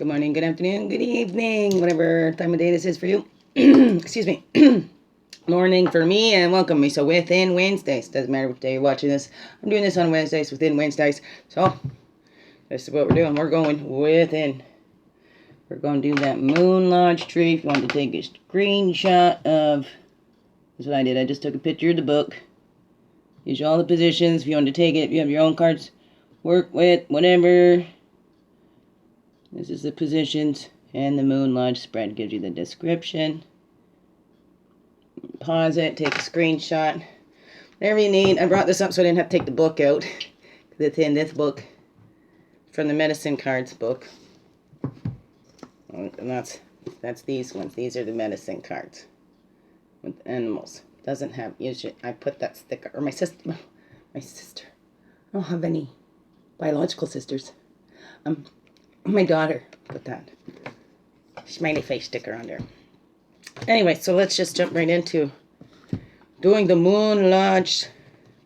Good morning, good afternoon, good evening, whatever time of day this is for you. Excuse me. Morning for me and welcome me. So within Wednesdays, doesn't matter which day you're watching this. I'm doing this on Wednesdays, within Wednesdays. So this is what we're doing. We're going within. We're going to do that Moonlodge tree. If you want to take a screenshot of, that's what I did. I just took a picture of the book. Gives you all the positions. If you want to take it, if you have your own cards, work with, whatever. This is the positions, and the Moonlodge spread gives you the description. Pause it, take a screenshot, whatever you need. I brought this up so I didn't have to take the book out, because it's in this book, from the medicine cards book. And that's these ones. These are the medicine cards with animals. Doesn't have, usually I put that sticker, or my sister, I don't have any biological sisters. My daughter put that smiley face sticker on there. Anyway, so let's just jump right into doing the Moonlodge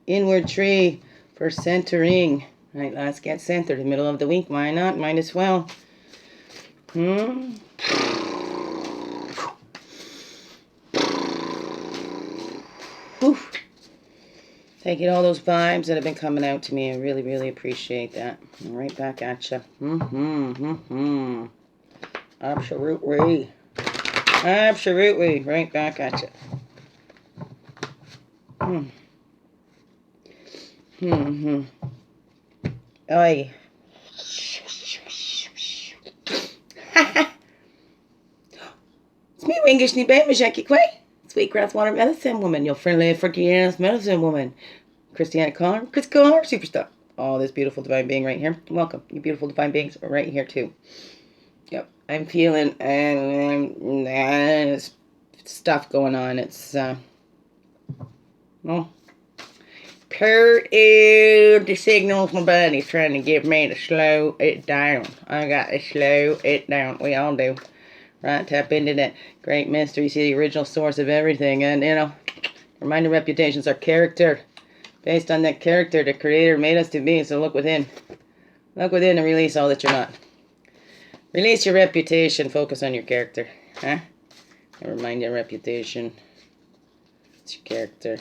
inward tree for centering. Right, let's get centered in the middle of the week. Why not? Might as well. Whew. Taking all those vibes that have been coming out to me. I really, really appreciate that. Right back at you. Absolutely. Absolutely. Right back at you. Oi. It's me, Wingish ni baby Jackie Quay. Sweet grass water medicine woman. Your friendly freaky ass medicine woman. Christiana Carr. Chris Carr. Superstar. Oh, this beautiful divine being right here. Welcome. You beautiful divine beings are right here too. Yep. I'm feeling stuff going on. It's well, the signals my body's trying to give me to slow it down. I got to slow it down. We all do. Right? Tap into that great mystery. See the original source of everything. And, you know, reminder reputations are character. Based on that character the Creator made us to be. So look within. Look within and release all that you're not. Release your reputation. Focus on your character. Huh? Never mind your reputation. It's your character.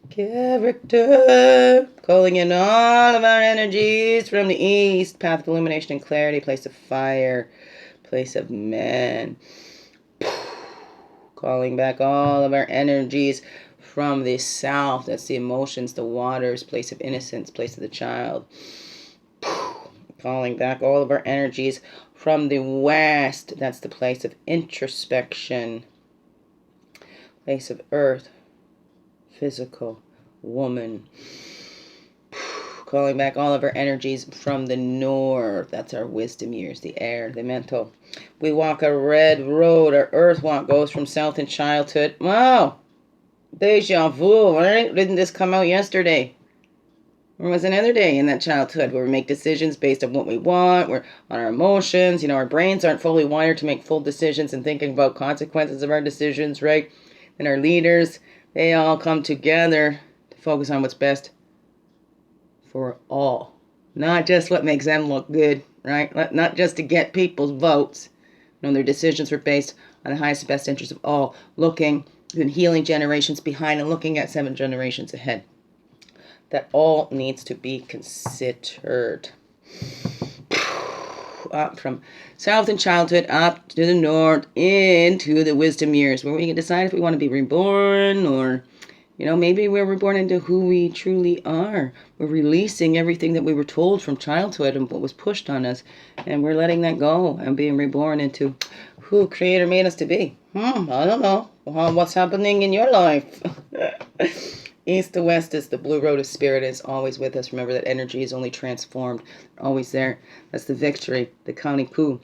Character. Calling in all of our energies from the east. Path of illumination and clarity. Place of fire. Place of man. Calling back all of our energies from the south. That's the emotions, the waters. Place of innocence. Place of the child. Calling back all of our energies from the west. That's the place of introspection. Place of earth. Physical. Woman. Calling back all of our energies from the north. That's our wisdom years. The air. The mental. We walk a red road. Our earth walk goes from south in childhood. Wow. Deja vu, right? Didn't this come out yesterday? There was another day in that childhood where we make decisions based on what we want, we're on our emotions. You know, our brains aren't fully wired to make full decisions and thinking about consequences of our decisions, right? And our leaders, they all come together to focus on what's best for all. Not just what makes them look good, right? Not just to get people's votes. No, their decisions were based on the highest and best interest of all, looking and healing generations behind and looking at 7 generations ahead. That all needs to be considered. Up from south in childhood, up to the north, into the wisdom years, where we can decide if we want to be reborn or, you know, maybe we're reborn into who we truly are. We're releasing everything that we were told from childhood and what was pushed on us, and we're letting that go and being reborn into who Creator made us to be. I don't know. What's happening in your life? East to west is the blue road of spirit is always with us. Remember that energy is only transformed. Always there. That's the victory. The county coup.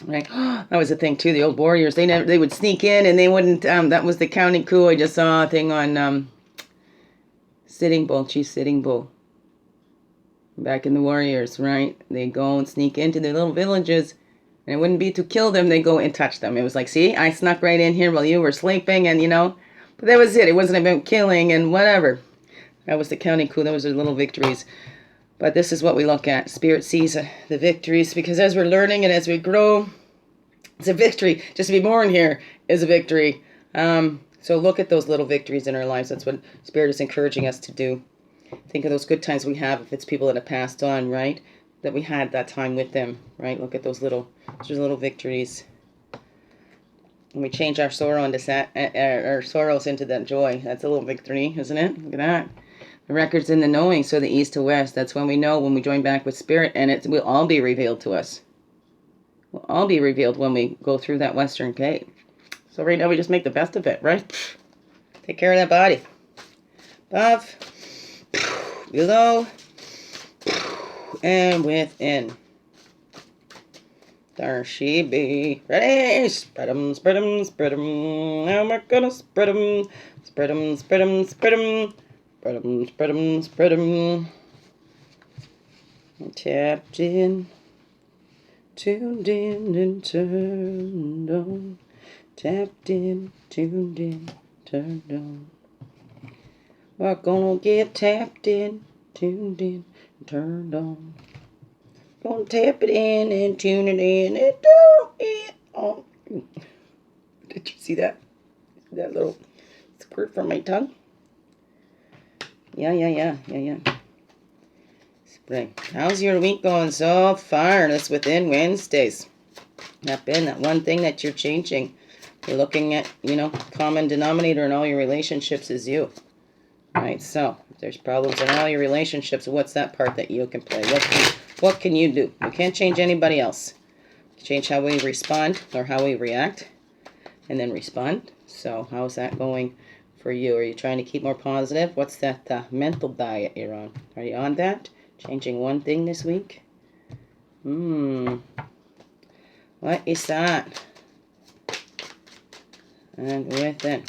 Right? That was the thing too. The old warriors, they would sneak in and they wouldn't. That was the county coup. I just saw a thing on Chief Sitting Bull. Back in the warriors, right? They go and sneak into their little villages. And it wouldn't be to kill them. They go and touch them. It was like, see, I snuck right in here while you were sleeping and, you know. But that was it. It wasn't about killing and whatever. That was the county coup. That was their little victories. But this is what we look at. Spirit sees the victories, because as we're learning and as we grow, it's a victory. Just to be born here is a victory. So look at those little victories in our lives. That's what Spirit is encouraging us to do. Think of those good times we have, if it's people that have passed on, right? That we had that time with them, right? Look at those little victories. And we change our sorrow into our sorrows into that joy. That's a little victory, isn't it? Look at that. The record's in the knowing, so the east to west. That's when we know, when we join back with Spirit, and it will all be revealed to us. Will all be revealed when we go through that western gate. So right now we just make the best of it, right? Take care of that body. Above, below, and within. There she be. Ready? Spread 'em, spread 'em, spread 'em. Now we're gonna spread 'em. Spread 'em, spread 'em, spread 'em. Spread 'em, spread 'em, spread 'em. Tapped in, tuned in, and turned on. Tapped in, tuned in, turned on. We're gonna get tapped in, tuned in, and turned on. Gonna tap it in and tune it in and turn it on. Did you see that? That little squirt from my tongue? Yeah. Spring. How's your week going so far? That's within Wednesdays. That been that one thing that you're changing. You're looking at, common denominator in all your relationships is you. Right? So, if there's problems in all your relationships, what's that part that you can play? What can you do? You can't change anybody else. Change how we respond or how we react and then respond. So, how's that going for you? Are you trying to keep more positive? What's that mental diet you're on? Are you on that? Changing one thing this week? What is that? And within.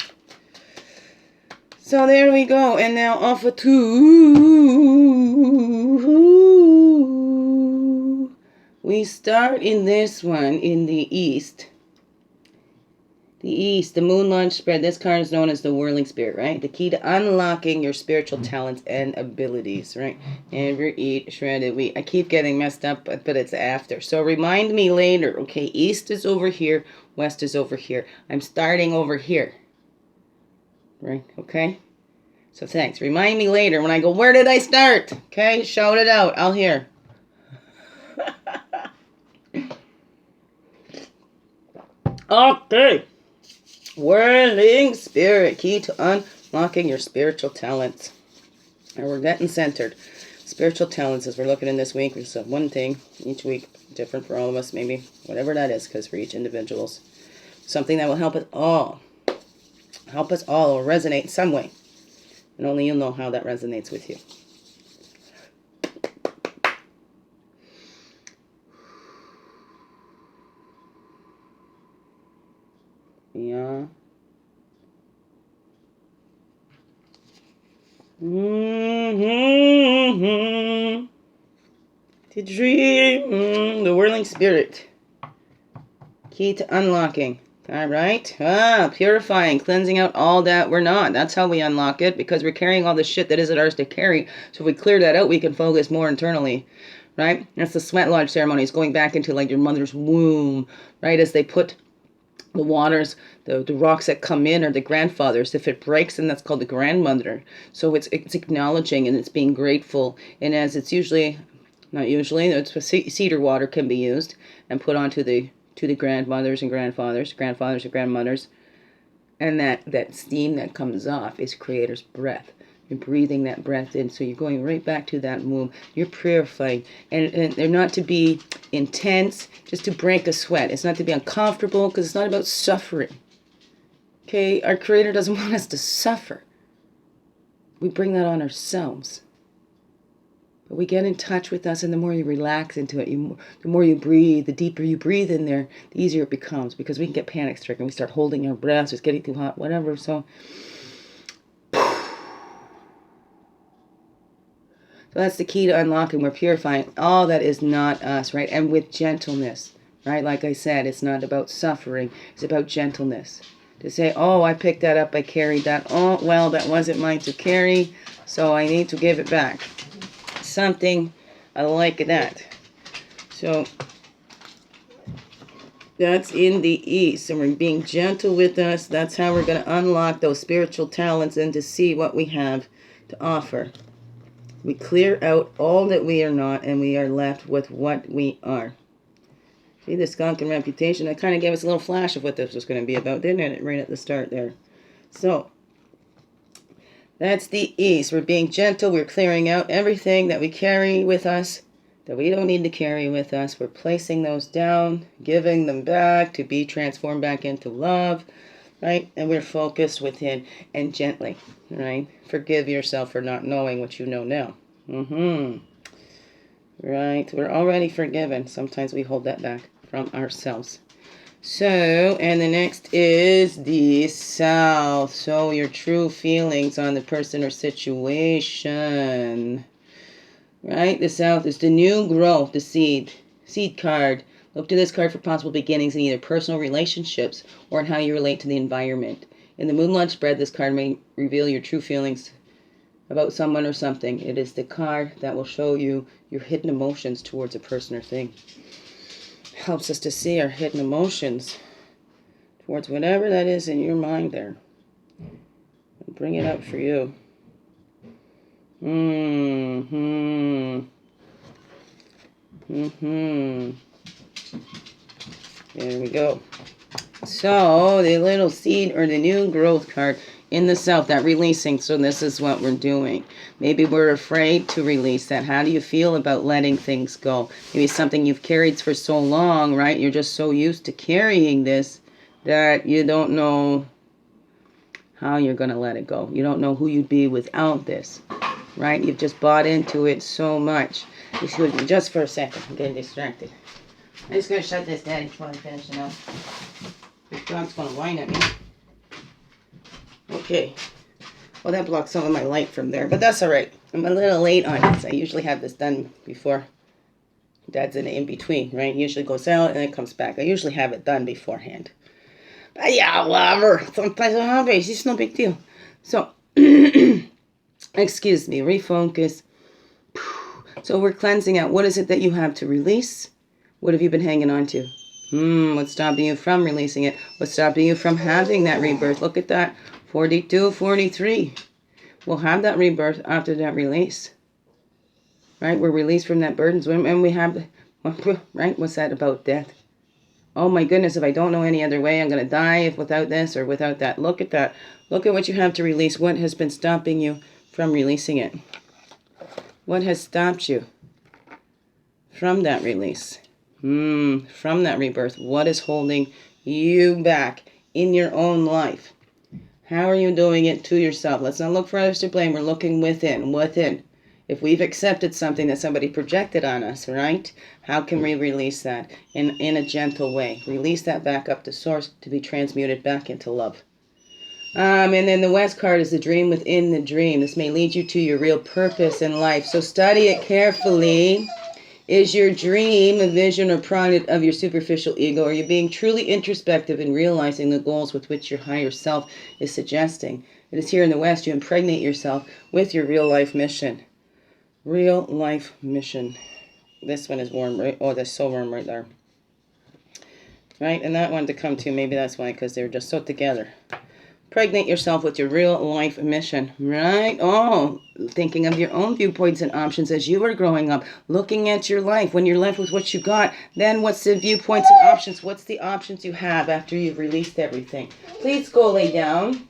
So there we go. And now off of 2. We start in this one in the east. The east, the Moonlodge spread. This card is known as the whirling spirit, right? The key to unlocking your spiritual talents and abilities, right? Never eat shredded wheat. I keep getting messed up, but it's after. So remind me later, okay? East is over here. West is over here. I'm starting over here. Right? Okay? So thanks. Remind me later when I go, where did I start? Okay? Shout it out. I'll hear. Okay. Whirling spirit, key to unlocking your spiritual talents. And we're getting centered. Spiritual talents, as we're looking in this week, there's one thing each week, different for all of us, maybe whatever that is, because for each individual's something that will help us all. Help us all, or resonate in some way. And only you'll know how that resonates with you. Yeah. The dream. The whirling spirit. Key to unlocking. All right. Purifying, cleansing out all that we're not. That's how we unlock it, because we're carrying all the shit that isn't ours to carry. So if we clear that out, we can focus more internally. Right? That's the sweat lodge ceremony. It's going back into like your mother's womb. Right? As they put the waters, the rocks that come in are the grandfathers. If it breaks, then that's called the grandmother. So it's acknowledging and it's being grateful. And as it's not usually, it's cedar water can be used and put onto the grandmothers and grandfathers and grandmothers. And that steam that comes off is Creator's breath. You're breathing that breath in, so you're going right back to that womb. You're purifying, and they're not to be intense, just to break a sweat. It's not to be uncomfortable, because it's not about suffering. Okay, our Creator doesn't want us to suffer. We bring that on ourselves. But we get in touch with us, and the more you relax into it, the more you breathe, the deeper you breathe in there, the easier it becomes, because we can get panic stricken. We start holding our breaths, it's getting too hot, whatever. So that's the key to unlocking. We're purifying all that is not us, right? And with gentleness, right? Like I said, it's not about suffering. It's about gentleness. To say, oh, I picked that up, I carried that. Oh, well, that wasn't mine to carry, so I need to give it back. Something I like that. So that's in the East, and we're being gentle with us. That's how we're going to unlock those spiritual talents and to see what we have to offer. We clear out all that we are not, and we are left with what we are. See, the skunk and reputation, that kind of gave us a little flash of what this was going to be about, didn't it? Right at the start there. So, that's the East. We're being gentle. We're clearing out everything that we carry with us that we don't need to carry with us. We're placing those down, giving them back to be transformed back into love, right? And we're focused within and gently, right? Forgive yourself for not knowing what you know now. Right? We're already forgiven. Sometimes we hold that back from ourselves. So, and the next is the South. So, your true feelings on the person or situation. Right? The South is the new growth, the seed card. Look to this card for possible beginnings in either personal relationships or in how you relate to the environment. In the Moonlodge spread, this card may reveal your true feelings about someone or something. It is the card that will show you your hidden emotions towards a person or thing. Helps us to see our hidden emotions towards whatever that is in your mind there. And bring it up for you. There we go. So, the little seed or the new growth card in the South, that releasing. So this is what we're doing. Maybe we're afraid to release that. How do you feel about letting things go? Maybe something you've carried for so long, right? You're just so used to carrying this that you don't know how you're going to let it go. You don't know who you'd be without this, right? You've just bought into it so much. Excuse me, just for a second. I'm getting distracted. I'm just going to shut this down before I finish it up. This dog's going to whine at me. Okay. Well, that blocks some of my light from there, but that's all right. I'm a little late on this. I usually have this done before Dad's in between, right? It usually goes out and then it comes back. I usually have it done beforehand. But yeah, whatever. Sometimes I'm happy. It's just no big deal. So, excuse me, refocus. So we're cleansing out. What is it that you have to release? What have you been hanging on to? What's stopping you from releasing it? What's stopping you from having that rebirth? Look at that. 42, 43. We'll have that rebirth after that release. Right? We're released from that burden. And we have, right? What's that about death? Oh my goodness, if I don't know any other way, I'm going to die if without this or without that. Look at that. Look at what you have to release. What has been stopping you from releasing it? What has stopped you from that release? From that rebirth. What is holding you back in your own life? How are you doing it to yourself? Let's not look for others to blame. We're looking within. If we've accepted something that somebody projected on us, right? How can we release that in a gentle way? Release that back up to source to be transmuted back into love. And then the West card is the dream within the dream. This may lead you to your real purpose in life. So study it carefully. Is your dream a vision or product of your superficial ego? Are you being truly introspective and realizing the goals with which your higher self is suggesting? It is here in the West you impregnate yourself with your real life mission. Real life mission. This one is warm, right? Oh, that's so warm right there. Right? And that one to come to, maybe that's why, because they're just so together. Impregnate yourself with your real life mission, right? Oh, thinking of your own viewpoints and options as you were growing up, looking at your life. When you're left with what you got, then what's the viewpoints and options? What's the options you have after you've released everything? Please go lay down.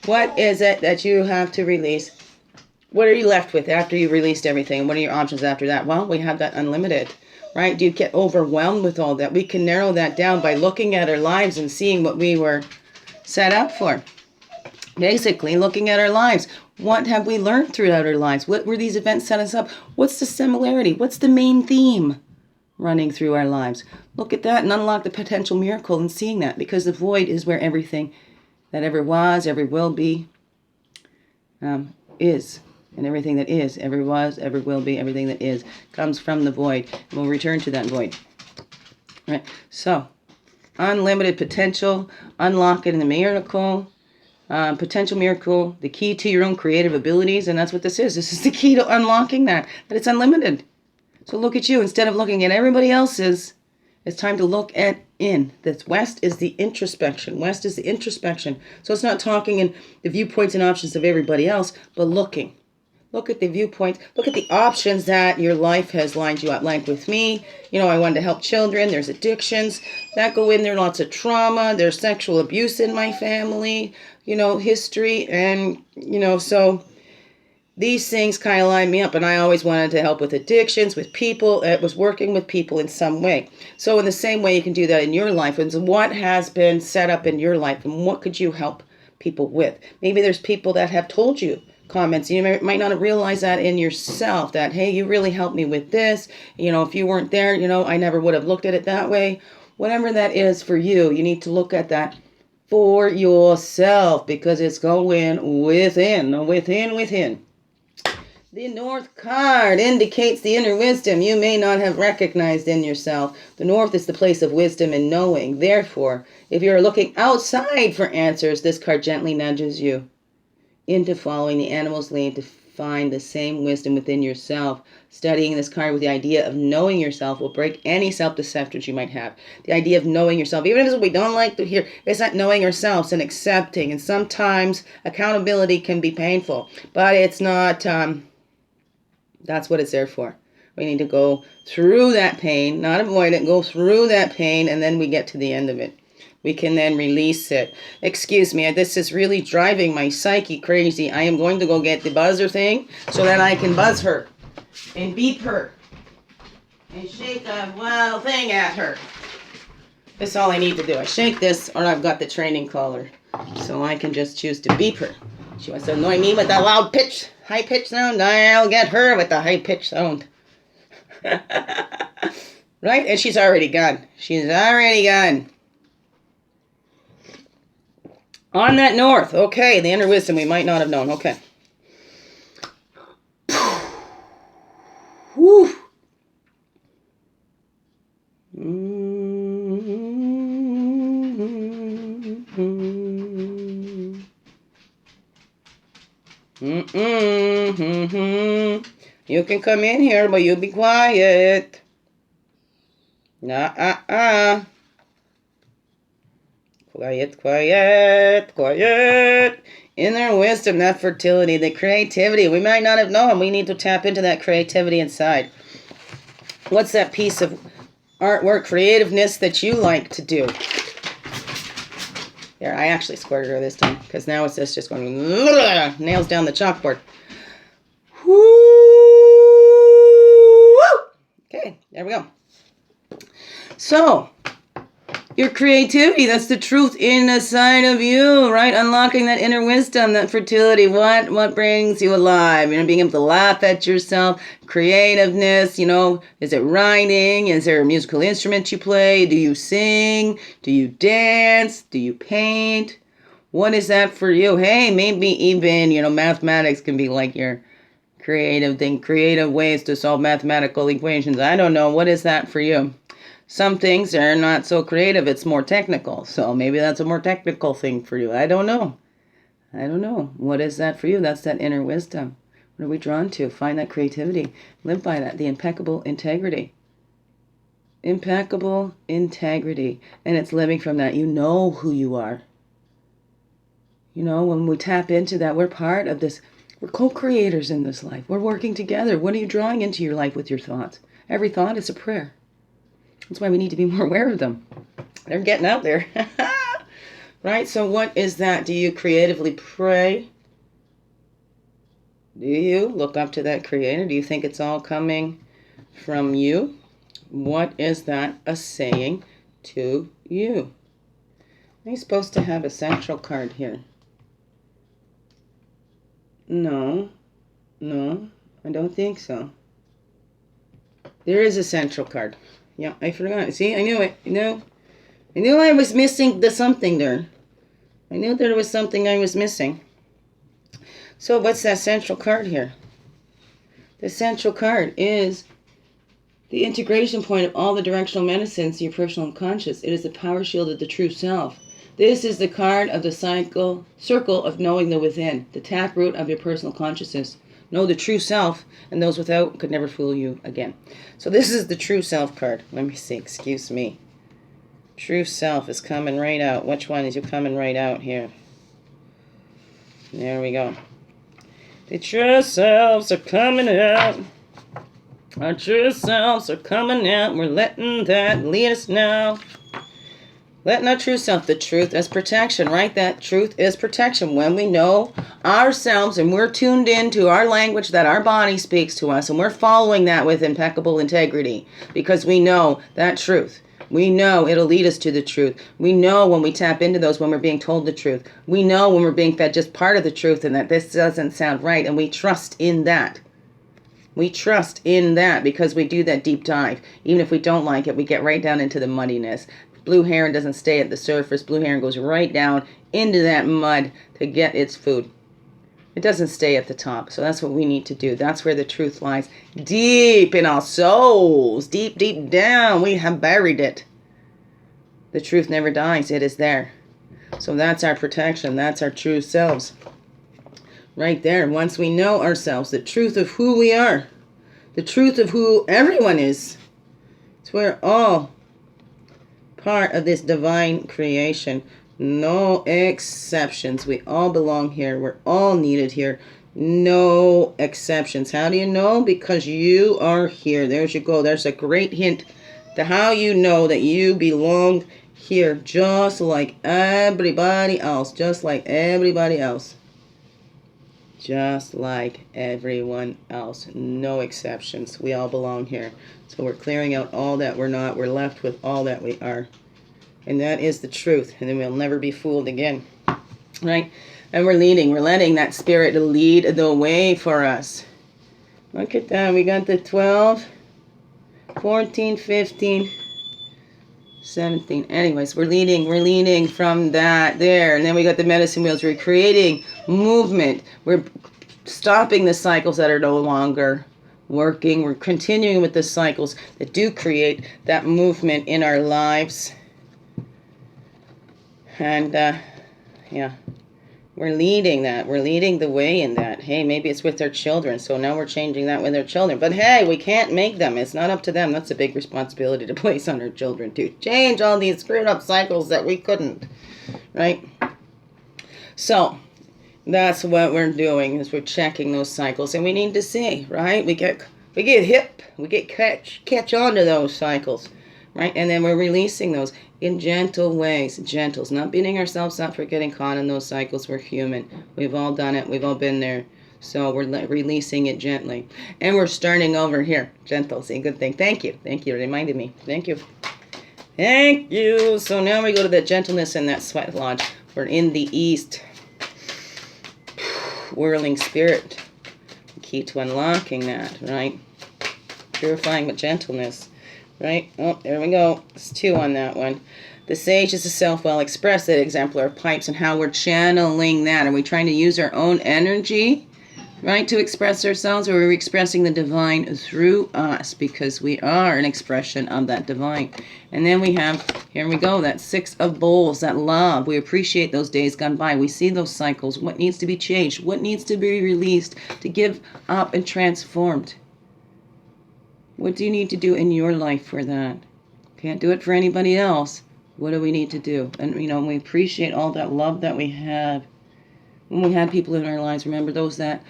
What is it that you have to release? What are you left with after you've released everything? What are your options after that? Well, we have that unlimited, right? Do you get overwhelmed with all that? We can narrow that down by looking at our lives and seeing what we were set up for. Basically, looking at our lives. What have we learned throughout our lives? What were these events set us up? What's the similarity? What's the main theme running through our lives? Look at that and unlock the potential miracle in seeing that, because the void is where everything that ever was, ever will be, is. And everything that is, ever was, ever will be, everything that is, comes from the void. And we'll return to that void. Right? So, unlimited potential, unlock it in the miracle, Potential miracle, the key to your own creative abilities, and that's what this is. This is the key to unlocking that it's unlimited. So look at you. Instead of looking at everybody else's, it's time to look at in. This West is the introspection. West is the introspection. So it's not talking in the viewpoints and options of everybody else, but looking. Look at the viewpoints. Look at the options that your life has lined you up. Like with me, I wanted to help children. There's addictions that go in there. Lots of trauma. There's sexual abuse in my family, history. And, so these things kind of line me up. And I always wanted to help with addictions, with people. It was working with people in some way. So in the same way, you can do that in your life. And so what has been set up in your life? And what could you help people with? Maybe there's people that have told you comments. You might not have realized that in yourself, that, hey, you really helped me with this. If you weren't there, I never would have looked at it that way. Whatever that is for you, you need to look at that for yourself, because it's going within. The North card indicates the inner wisdom you may not have recognized in yourself. The North is the place of wisdom and knowing. Therefore, if you're looking outside for answers, this card gently nudges you into following the animal's lead to find the same wisdom within yourself. Studying this card with the idea of knowing yourself will break any self-deceptions you might have. The idea of knowing yourself, even if it's what we don't like to hear, it's not knowing ourselves and accepting. And sometimes accountability can be painful, but it's not, that's what it's there for. We need to go through that pain, not avoid it, go through that pain, and then we get to the end of it. We can then release it. Excuse me, this is really driving my psyche crazy. I am going to go get the buzzer thing so that I can buzz her and beep her and shake a wild thing at her. That's all I need to do. I shake this, or I've got the training collar, so I can just choose to beep her. She wants to annoy me with that loud pitch, high pitch sound. I'll get her with the high pitch sound. Right? And she's already gone. She's already gone. On that North. Okay, the inner wisdom we might not have known. Okay. Whew. You can come in here, but you be quiet. Quiet. Inner wisdom, that fertility, the creativity. We might not have known. We need to tap into that creativity inside. What's that piece of artwork, creativeness that you like to do? There, I actually squirted her this time, because now it's just going nails down the chalkboard. Woo! Okay, there we go. So, your creativity, that's the truth inside of you, right? Unlocking that inner wisdom, that fertility. What brings you alive? Being able to laugh at yourself, creativeness, is it writing? Is there a musical instrument you play? Do you sing? Do you dance? Do you paint? What is that for you? Hey, maybe even, mathematics can be like your creative thing, creative ways to solve mathematical equations. I don't know. What is that for you? Some things are not so creative, it's more technical. So maybe that's a more technical thing for you. I don't know. What is that for you? That's that inner wisdom. What are we drawn to? Find that creativity. Live by that. The impeccable integrity. Impeccable integrity. And it's living from that. You know who you are. When we tap into that, we're part of this. We're co-creators in this life. We're working together. What are you drawing into your life with your thoughts? Every thought is a prayer. That's why we need to be more aware of them. They're getting out there. Right? So what is that? Do you creatively pray? Do you look up to that creator? Do you think it's all coming from you? What is that a saying to you? Are you supposed to have a central card here? No, I don't think so. There is a central card. Yeah, I forgot. See, I knew it. I knew I was missing something there. I knew there was something I was missing. So what's that central card here? The central card is the integration point of all the directional medicines, your personal unconscious. It is the power shield of the true self. This is the card of the circle of knowing the within, the taproot of your personal consciousness. Know the true self, and those without could never fool you again. So this is the true self card. Let me see, excuse me. True self is coming right out. Which one is you coming right out here? There we go. The true selves are coming out. Our true selves are coming out. We're letting that lead us now. Letting our true self, the truth is protection, right? That truth is protection. When we know ourselves and we're tuned into our language that our body speaks to us, and we're following that with impeccable integrity because we know that truth. We know it'll lead us to the truth. We know when we tap into those, when we're being told the truth. We know when we're being fed just part of the truth and that this doesn't sound right, and we trust in that. We trust in that because we do that deep dive. Even if we don't like it, we get right down into the muddiness. Blue heron doesn't stay at the surface. Blue heron goes right down into that mud to get its food. It doesn't stay at the top. So that's what we need to do. That's where the truth lies. Deep in our souls. Deep, deep down. We have buried it. The truth never dies. It is there. So that's our protection. That's our true selves. Right there. Once we know ourselves, the truth of who we are. The truth of who everyone is. It's where all part of this divine creation. No exceptions. We all belong here. We're all needed here. No exceptions. How do you know? Because you are here. There's you go. There's a great hint to how you know that you belong here. Just like everybody else. Just like everybody else. Just like everyone else. No exceptions. We all belong here. So we're clearing out all that we're not. We're left with all that we are. And that is the truth. And then we'll never be fooled again. Right? And we're leading. We're letting that spirit lead the way for us. Look at that. We got the 12, 14, 15, 17. Anyways, we're leading from that there. And then we got the medicine wheels. We're creating movement. We're stopping the cycles that are no longer working. We're continuing with the cycles that do create that movement in our lives. And, yeah, we're leading that. We're leading the way in that. Hey, maybe it's with their children. So now we're changing that with their children. But hey, we can't make them. It's not up to them. That's a big responsibility to place on our children to change all these screwed up cycles that we couldn't. Right? So that's what we're doing is we're checking those cycles. And we need to see, right? We get hip. We get catch on to those cycles. Right? And then we're releasing those in gentle ways. Gentles. Not beating ourselves up for getting caught in those cycles. We're human. We've all done it. We've all been there. So we're releasing it gently. And we're starting over here. Gentle. See, good thing. Thank you. Thank you. Reminded me. Thank you. Thank you. So now we go to that gentleness and that sweat lodge. We're in the east. Whirling spirit. Key to unlocking that, right? Purifying with gentleness. Right? Oh, there we go. It's 2 on that one. The sage is the self well expressed, that exemplar of pipes, and how we're channeling that. Are we trying to use our own energy, right, to express ourselves, or are we expressing the divine through us? Because we are an expression of that divine. And then we have, here we go, that 6 of bowls, that love. We appreciate those days gone by. We see those cycles. What needs to be changed? What needs to be released to give up and transformed? What do you need to do in your life for that? Can't do it for anybody else. What do we need to do? And, you know, we appreciate all that love that we have. When we had people in our lives, remember those that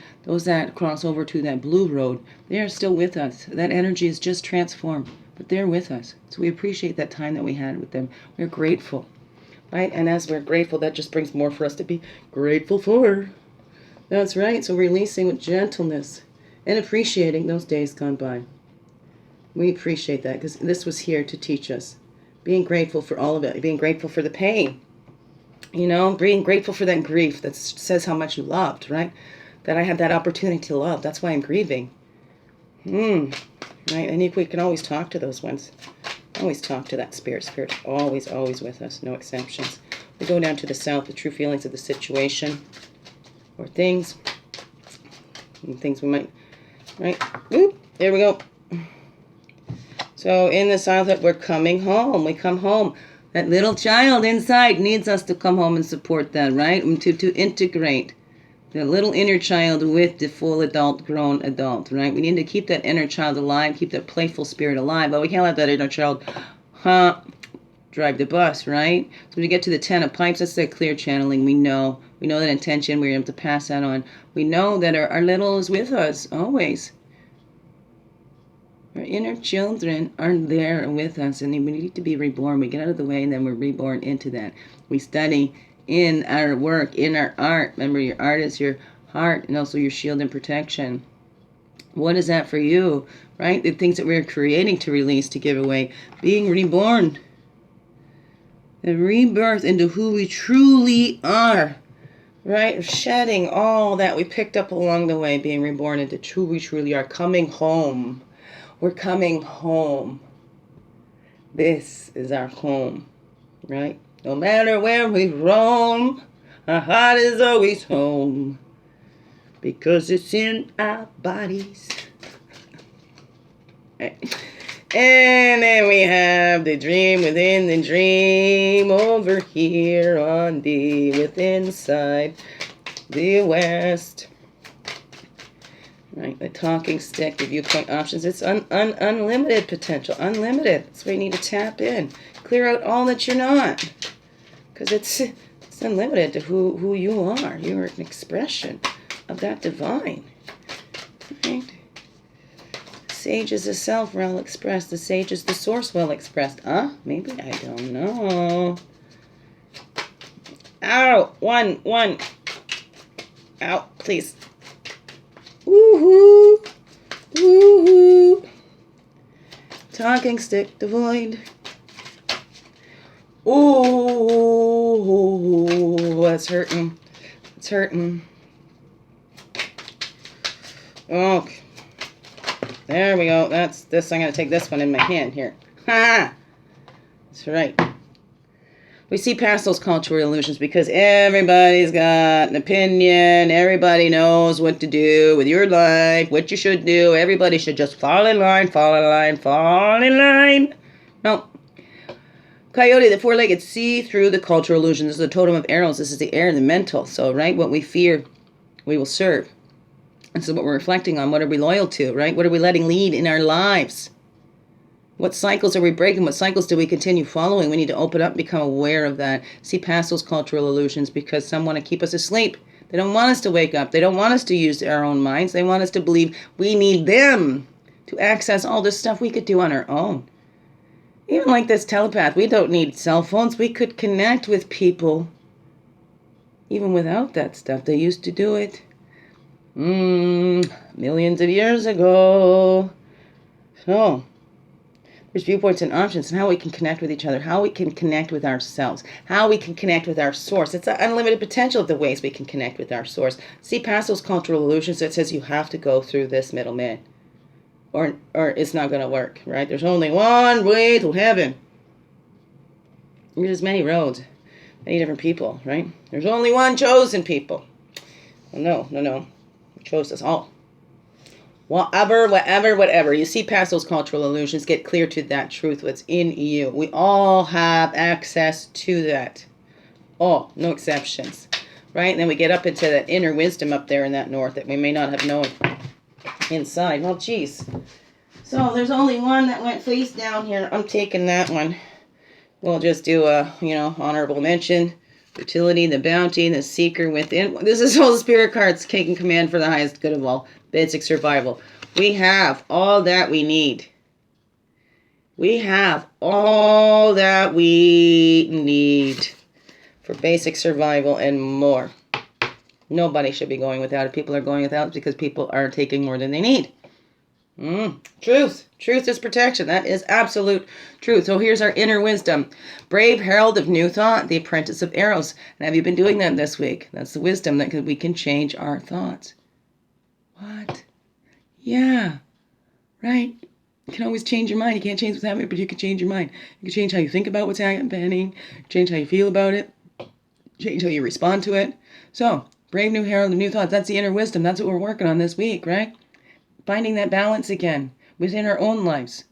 cross over to that blue road, they are still with us. That energy is just transformed, but they're with us. So we appreciate that time that we had with them. We're grateful, right? And as we're grateful, that just brings more for us to be grateful for. That's right. So releasing with gentleness and appreciating those days gone by. We appreciate that because this was here to teach us. Being grateful for all of it. Being grateful for the pain. You know, being grateful for that grief that says how much you loved, right? That I had that opportunity to love. That's why I'm grieving. Right? And we can always talk to those ones. Always talk to that spirit. Spirit's always, always with us. No exceptions. We go down to the south, the true feelings of the situation or things. And things we might, right? Whoop, there we go. So in the silent, we're coming home. We come home. That little child inside needs us to come home and support that, right? To integrate the little inner child with the full adult, grown adult, right? We need to keep that inner child alive, keep that playful spirit alive, but we can't let that inner child drive the bus, right? So when we get to the 10 of pipes, that's that clear channeling. We know that intention, we're able to pass that on. We know that our little is with us, always. Our inner children are there with us, and we need to be reborn. We get out of the way, and then we're reborn into that. We study in our work, in our art. Remember, your art is your heart, and also your shield and protection. What is that for you, right? The things that we're creating to release, to give away. Being reborn. The rebirth into who we truly are, right? Shedding all that we picked up along the way, being reborn into who we truly are, coming home. We're coming home. This is our home, right? No matter where we roam, our heart is always home, because it's in our bodies. Right. And then we have the dream within the dream over here on the within side, the west. Right, the talking stick, the viewpoint options. It's unlimited potential, unlimited. That's where you need to tap in. Clear out all that you're not, because it's unlimited to who you are. You are an expression of that divine. Right? Sage is the self well expressed. The sage is the source well expressed. Maybe, I don't know. Ow! One. Ow, please. Woohoo! Woohoo! Talking stick, the void. Ooh, that's hurting. It's hurting. Okay. There we go. That's this. I'm going to take this one in my hand here. Ha! That's right. We see past those cultural illusions because everybody's got an opinion. Everybody knows what to do with your life, what you should do. Everybody should just fall in line, fall in line, fall in line. No. Coyote, the four-legged, see through the cultural illusions. This is the totem of arrows. This is the air, the mental. So, right, what we fear, we will serve. This is what we're reflecting on. What are we loyal to, right? What are we letting lead in our lives? What cycles are we breaking? What cycles do we continue following? We need to open up and become aware of that. See past those cultural illusions, because some want to keep us asleep. They don't want us to wake up. They don't want us to use our own minds. They want us to believe we need them to access all this stuff we could do on our own. Even like this telepath, we don't need cell phones. We could connect with people even without that stuff. They used to do it millions of years ago. So there's viewpoints and options, and how we can connect with each other, how we can connect with ourselves, how we can connect with our source. It's an unlimited potential of the ways we can connect with our source. See past those cultural illusions that says you have to go through this middleman, or it's not going to work, right? There's only one way to heaven. There's many roads, many different people, right? There's only one chosen people. Well, no. He chose us all. Whatever. You see past those cultural illusions. Get clear to that truth, what's in you. We all have access to that. All, no exceptions. Right? And then we get up into that inner wisdom up there in that north that we may not have known inside. Well, geez. So there's only one that went face down here. I'm taking that one. We'll just do a, honorable mention. Fertility, the bounty, the seeker within. This is all the spirit cards taking command for the highest good of all. Basic survival. We have all that we need. We have all that we need for basic survival and more. Nobody should be going without it. People are going without it because people are taking more than they need. Truth. Truth is protection. That is absolute truth. So here's our inner wisdom. Brave herald of new thought, the apprentice of arrows. And have you been doing that this week? That's the wisdom that we can change our thoughts. What? Yeah. Right? You can always change your mind. You can't change what's happening, but you can change your mind. You can change how you think about what's happening, change how you feel about it, change how you respond to it. So, brave new herald of new thoughts. That's the inner wisdom. That's what we're working on this week, right? Finding that balance again within our own lives.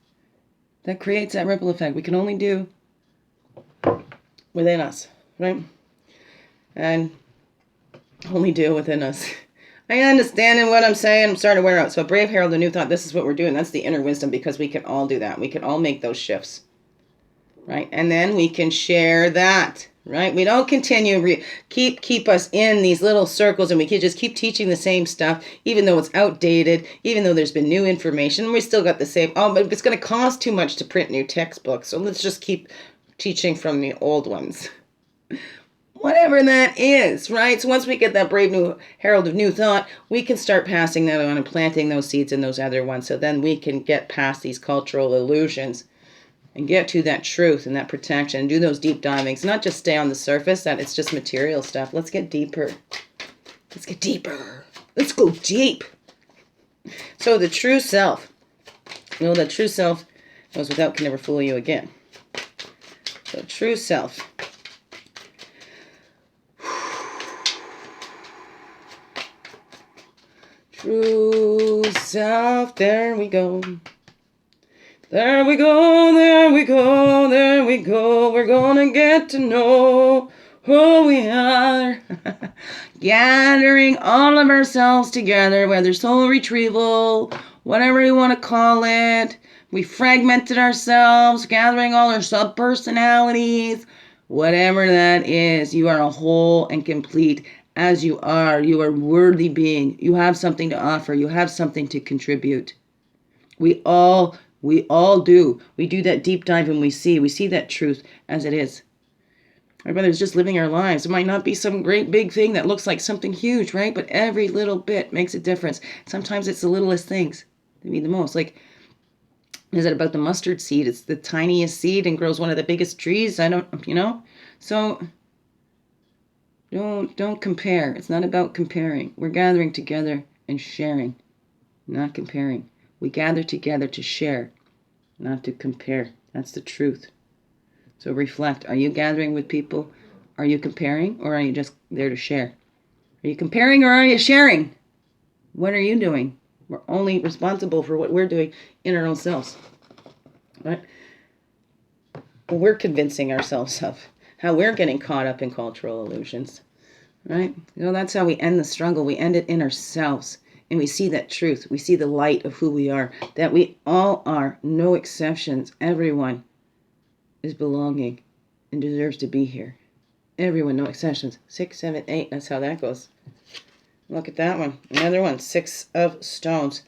That creates that ripple effect. We can only do within us, right? And only deal within us. Are you understanding what I'm saying? I'm starting to wear out. So Brave Herald, the New Thought, this is what we're doing. That's the inner wisdom, because we can all do that. We can all make those shifts, right? And then we can share that, right? We don't continue, keep us in these little circles, and we can just keep teaching the same stuff, even though it's outdated, even though there's been new information. We still got the same, but it's going to cost too much to print new textbooks. So let's just keep teaching from the old ones. Whatever that is, right? So once we get that brave new herald of new thought, we can start passing that on and planting those seeds in those other ones. So then we can get past these cultural illusions and get to that truth and that protection and do those deep divings. Not just stay on the surface, that it's just material stuff. Let's get deeper. Let's get deeper. Let's go deep. So the true self, that true self knows without can never fool you again. So true self. True self, there we go. There we go, there we go, there we go. We're gonna get to know who we are. Gathering all of ourselves together, whether soul retrieval, whatever you want to call it. We fragmented ourselves, gathering all our sub-personalities. Whatever that is, you are a whole and complete as you are. You are a worthy being. You have something to offer. You have something to contribute. We all do. We do that deep dive and we see that truth as it is. Our brothers just living our lives. It might not be some great big thing that looks like something huge, right? But every little bit makes a difference. Sometimes it's the littlest things that mean the most. Like, is it about the mustard seed? It's the tiniest seed and grows one of the biggest trees. So don't compare. It's not about comparing. We're gathering together and sharing, not comparing. We gather together to share, not to compare. That's the truth. So reflect. Are you gathering with people? Are you comparing, or are you just there to share? Are you comparing, or are you sharing? What are you doing? We're only responsible for what we're doing in our own selves. Right? We're convincing ourselves of how we're getting caught up in cultural illusions. Right? That's how we end the struggle. We end it in ourselves. And we see that truth. We see the light of who we are. That we all are. No exceptions. Everyone is belonging and deserves to be here. Everyone, no exceptions. 6, 7, 8. That's how that goes. Look at that one. Another one. 6 of stones.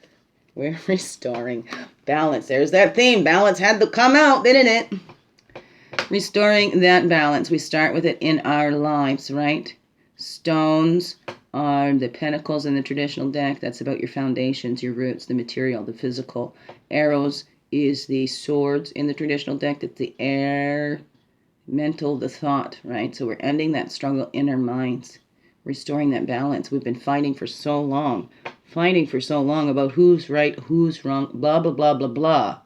We're restoring balance. There's that theme. Balance had to come out, didn't it? Restoring that balance. We start with it in our lives, right? Stones are the pentacles in the traditional deck. That's about your foundations, your roots, the material, the physical. Arrows is the swords in the traditional deck. That's the air, mental, the thought, right? So we're ending that struggle in our minds, restoring that balance. We've been fighting for so long about who's right, who's wrong, blah, blah, blah, blah, blah.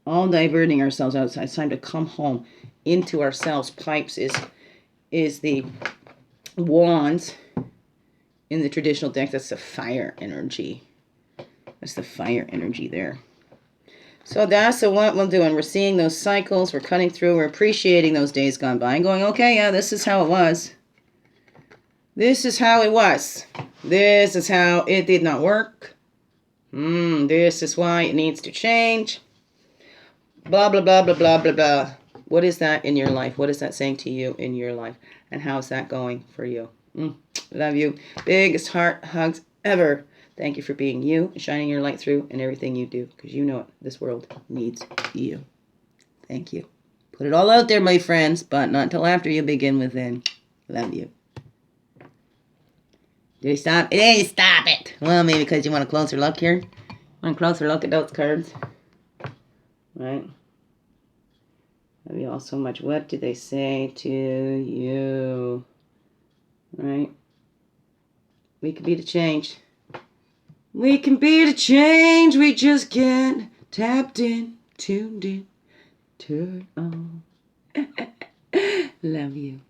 All diverting ourselves outside. It's time to come home into ourselves. Pipes is the wands in the traditional deck. That's the fire energy. That's the fire energy there. So that's what we're doing. We're seeing those cycles. We're cutting through. We're appreciating those days gone by and going, okay, yeah, this is how it was. This is how it was. This is how it did not work. This is why it needs to change. Blah, blah, blah, blah, blah, blah, blah. What is that in your life? What is that saying to you in your life? And how's that going for you? Love you. Biggest heart hugs ever. Thank you for being you, shining your light through in everything you do, because you know it. This world needs you. Thank you. Put it all out there, my friends, but not until after you begin within. Love you. Did he stop? It didn't stop it. Well, maybe because you want a closer look here. Want a closer look at those cards. Right? Love you all so much. What did they say to you? Right? We can be the change. We can be the change. We just get tapped in, tuned in, turned on. Love you.